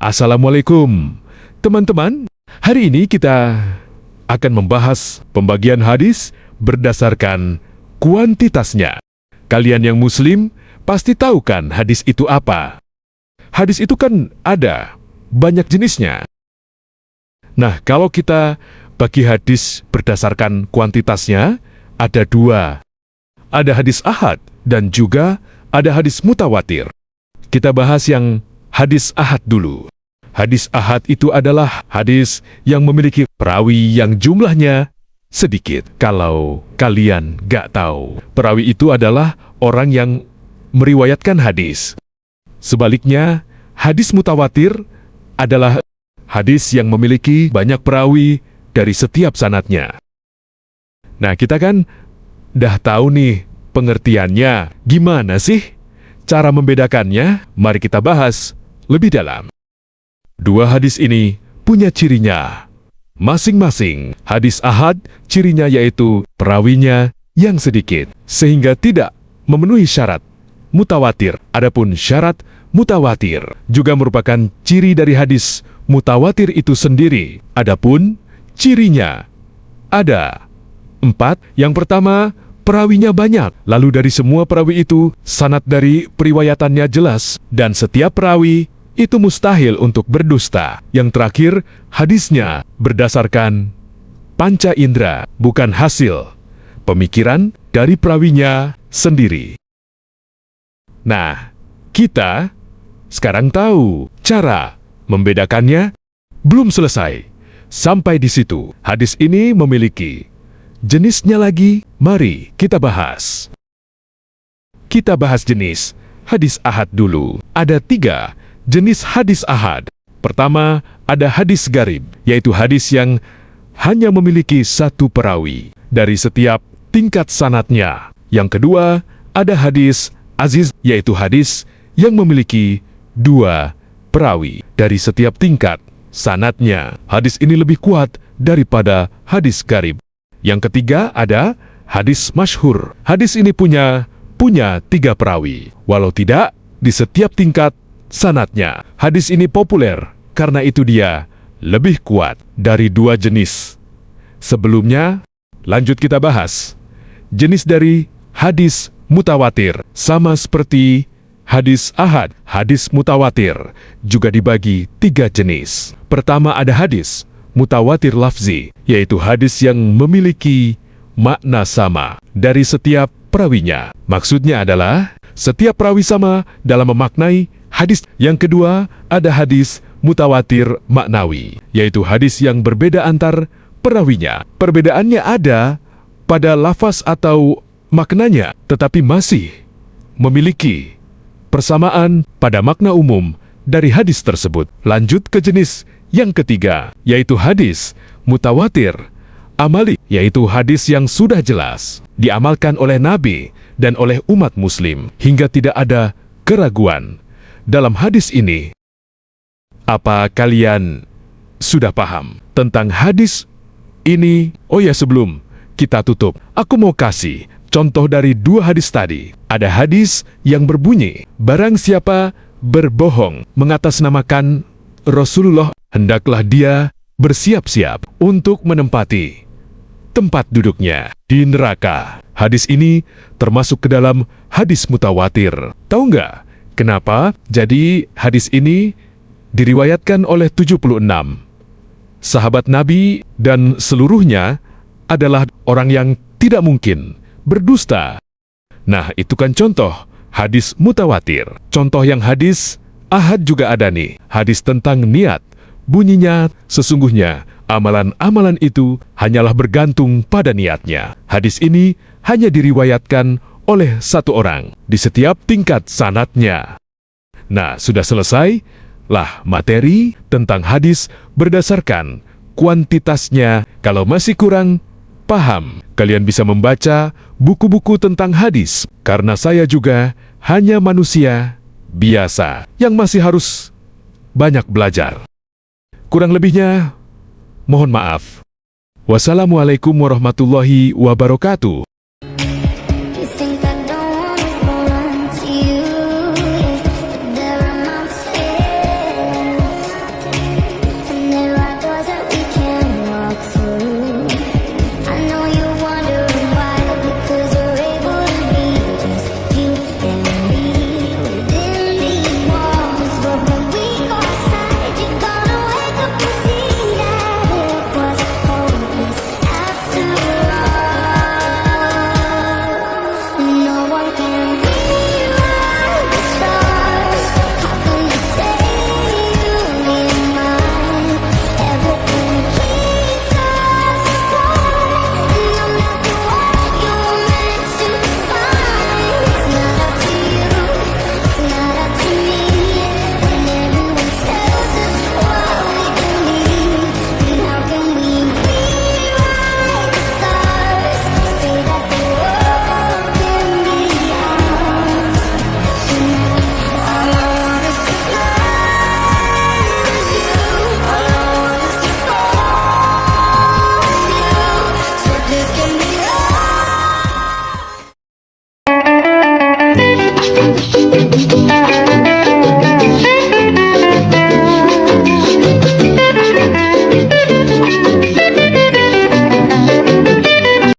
Assalamualaikum, teman-teman. Hari ini kita akan membahas pembagian hadis berdasarkan kuantitasnya. Kalian yang muslim pasti tahu kan hadis itu apa? Hadis itu kan ada banyak jenisnya. Nah, kalau kita bagi hadis berdasarkan kuantitasnya, ada dua. Ada hadis ahad dan juga ada hadis mutawatir. Kita bahas yang hadis ahad dulu. Hadis ahad itu adalah hadis yang memiliki perawi yang jumlahnya sedikit. Kalau kalian gak tahu, perawi itu adalah orang yang meriwayatkan hadis. Sebaliknya, hadis mutawatir adalah hadis yang memiliki banyak perawi dari setiap sanadnya. Nah, kita kan dah tahu nih pengertiannya. Gimana sih cara membedakannya? Mari kita bahas lebih dalam. Dua hadis ini punya cirinya masing-masing. Hadis ahad cirinya yaitu perawinya yang sedikit, sehingga tidak memenuhi syarat mutawatir. Adapun syarat mutawatir juga merupakan ciri dari hadis mutawatir itu sendiri. Adapun cirinya ada 4. Yang pertama, perawinya banyak. Lalu dari semua perawi itu, sanad dari periwayatannya jelas, dan setiap perawi itu mustahil untuk berdusta. Yang terakhir, hadisnya berdasarkan panca indera, bukan hasil pemikiran dari perawinya sendiri. Nah, kita sekarang tahu cara membedakannya. Belum selesai. Sampai di situ, hadis ini memiliki jenisnya lagi. Mari kita bahas. Kita bahas jenis hadis ahad dulu. Ada 3 jenis hadis ahad. Pertama, ada hadis garib, yaitu hadis yang hanya memiliki 1 perawi dari setiap tingkat sanadnya. Yang kedua, ada hadis aziz, yaitu hadis yang memiliki 2 perawi dari setiap tingkat sanadnya. Hadis ini lebih kuat daripada hadis garib. Yang ketiga, ada hadis masyhur. Hadis ini punya 3 perawi, walau tidak di setiap tingkat sanadnya. Hadis ini populer karena itu dia lebih kuat dari 2 jenis sebelumnya. Lanjut kita bahas jenis dari hadis mutawatir. Sama seperti hadis ahad, hadis mutawatir juga dibagi 3 jenis. Pertama, ada hadis mutawatir lafzi, yaitu hadis yang memiliki makna sama dari setiap perawinya. Maksudnya adalah setiap perawi sama dalam memaknai hadis. Yang kedua, ada hadis mutawatir maknawi, yaitu hadis yang berbeda antar perawinya. Perbedaannya ada pada lafaz atau maknanya, tetapi masih memiliki persamaan pada makna umum dari hadis tersebut. Lanjut ke jenis yang ketiga, yaitu hadis mutawatir amali, yaitu hadis yang sudah jelas diamalkan oleh Nabi dan oleh umat muslim hingga tidak ada keraguan dalam hadis ini. Apa kalian sudah paham tentang hadis ini? Oh ya, sebelum kita tutup, aku mau kasih contoh dari 2 hadis tadi. Ada hadis yang berbunyi, barang siapa berbohong mengatasnamakan Rasulullah, hendaklah dia bersiap-siap untuk menempati tempat duduknya di neraka. Hadis ini termasuk ke dalam hadis mutawatir. Tahu nggak kenapa? Jadi hadis ini diriwayatkan oleh 76 sahabat Nabi dan seluruhnya adalah orang yang tidak mungkin berdusta. Nah, itu kan contoh hadis mutawatir. Contoh yang hadis ahad juga ada nih. Hadis tentang niat. Bunyinya, sesungguhnya amalan-amalan itu hanyalah bergantung pada niatnya. Hadis ini hanya diriwayatkan oleh 1 orang di setiap tingkat sanadnya. Nah, sudah selesai lah materi tentang hadis berdasarkan kuantitasnya. Kalau masih kurang paham, kalian bisa membaca buku-buku tentang hadis, karena saya juga hanya manusia biasa yang masih harus banyak belajar. Kurang lebihnya, mohon maaf. Wassalamualaikum warahmatullahi wabarakatuh.